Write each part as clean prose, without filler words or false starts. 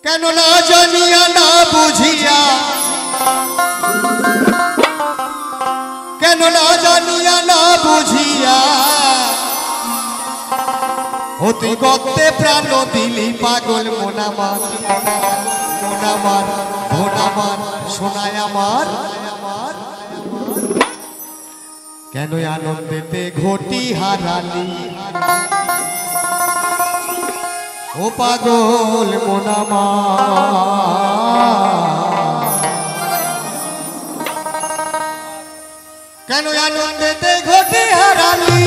কেন না জানিয়া না বুঝিয়া, কেন না জানিয়া না বুঝিয়া অতি গর্তে প্রাণ দিলি পাগল মোনামার মোনামার মোনামার সোনায় আমার। কেন আনন্দেতে ঘটি হারালি ও পাগল মোনামার। কেন আনন্দেতে ঘটি হারালি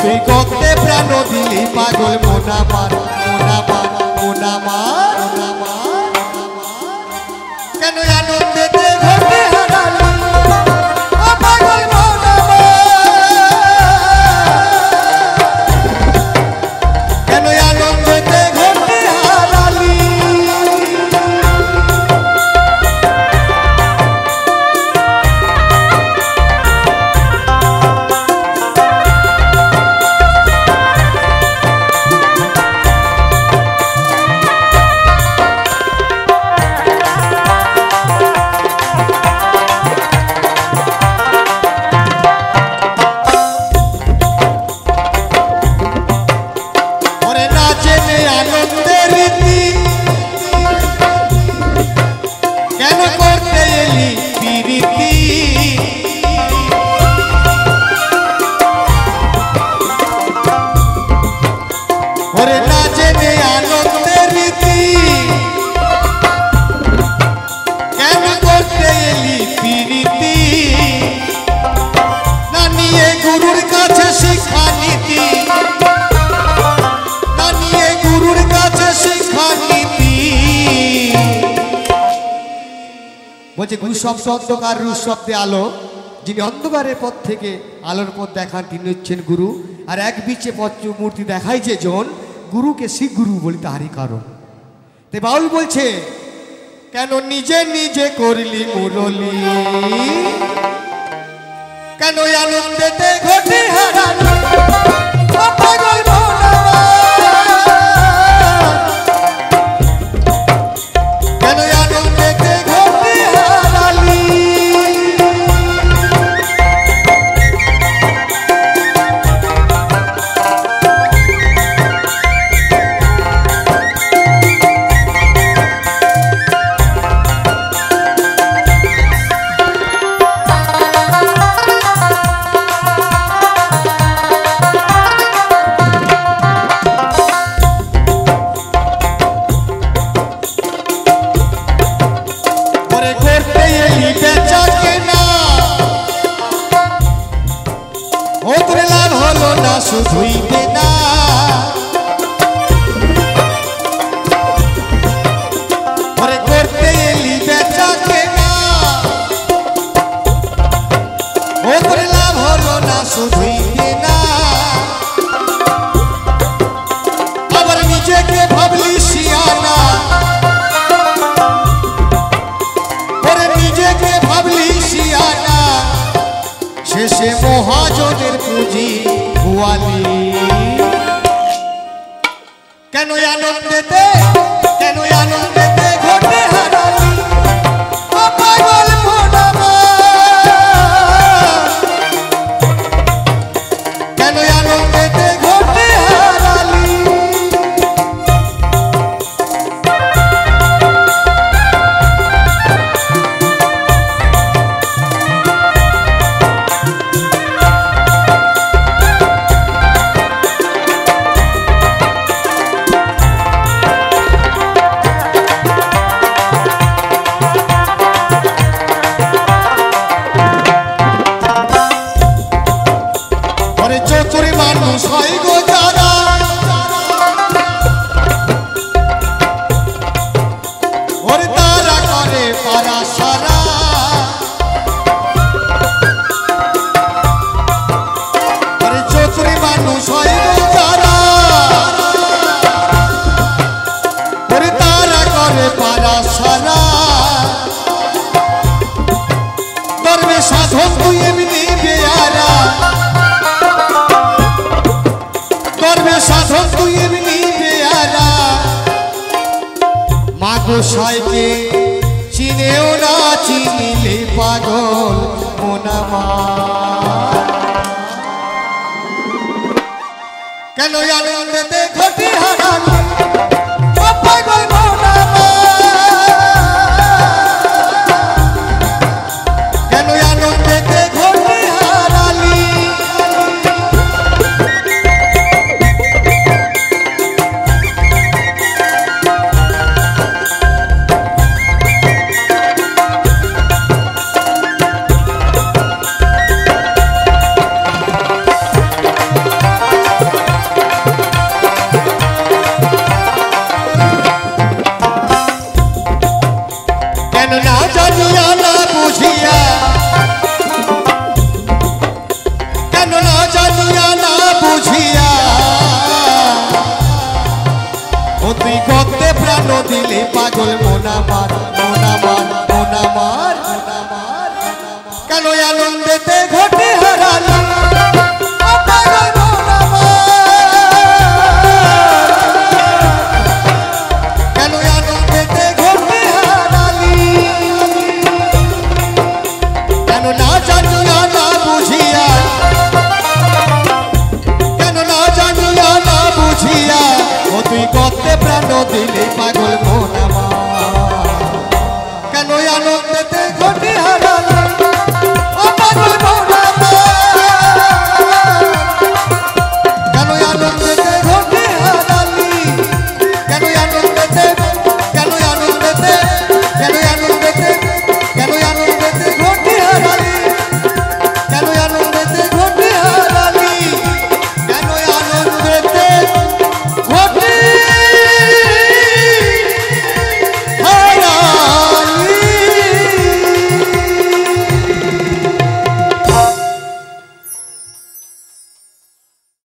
তুই গর্তে প্রাণ দিলি পাগল মোনামার মোনামার মোনামার মোনামার। কেন আনন্দেতে ঘটে হারালি ও পাগল মোনামার। কেন আনন্দেতে ঘটে হারালি বলছে গুরু শব্দ অন্ধকার, রূপ শব্দে আলো। যিনি অন্ধকারের পথ থেকে আলোর পথ দেখান তিনি হচ্ছেন গুরু। আর এক বিচে মূর্তি দেখায় যে জন গুরুকে শিখ গুরু বলি তাহারই কারণ। তে বাউল বলছে কেন নিজে নিজে করলি মুরলি, কেন আনন্দেতে ঘটে হারালি ও পাগল মোনামার। কেন আনন্দেতে ঘটে হারালি শুধুই দেনা। ওরে করতে এলি বেচা কেনা, ও তোর লাভ হলো না শুধুই দেনা। আবার নিজেকে ভাবলি শিয়ানা, ওরে নিজেকে ভাবলি শিয়ানা। শেষে মহাজনের পুঁজি ভুয়ালি। কেন আনন্দেতে, কেন আনন্দেতে ঘটে হারালি ও পাগল মোনামার। কেন আনন্দেতে ঘটে হারালি কারা সারা চতুরি মানুষ হয় যারা তারা করে পারা সারা ধর্মে সাধক তুই এমনি বেয়ারা ধর্মে সাধক তুই এমনি বেয়ারা মা গোসাইকে চিনেও না চিনিলে পাগল মোনামা কেন আনন্দে ঘটি হারালি পাগল মোনামা কেন আনন্দে ঘটি হারালি না জানিয়া না বুঝিয়া কেন না জানিয়া না বুঝিয়া ও তুই গতে প্রাণ দিলে পাগল মোনা মার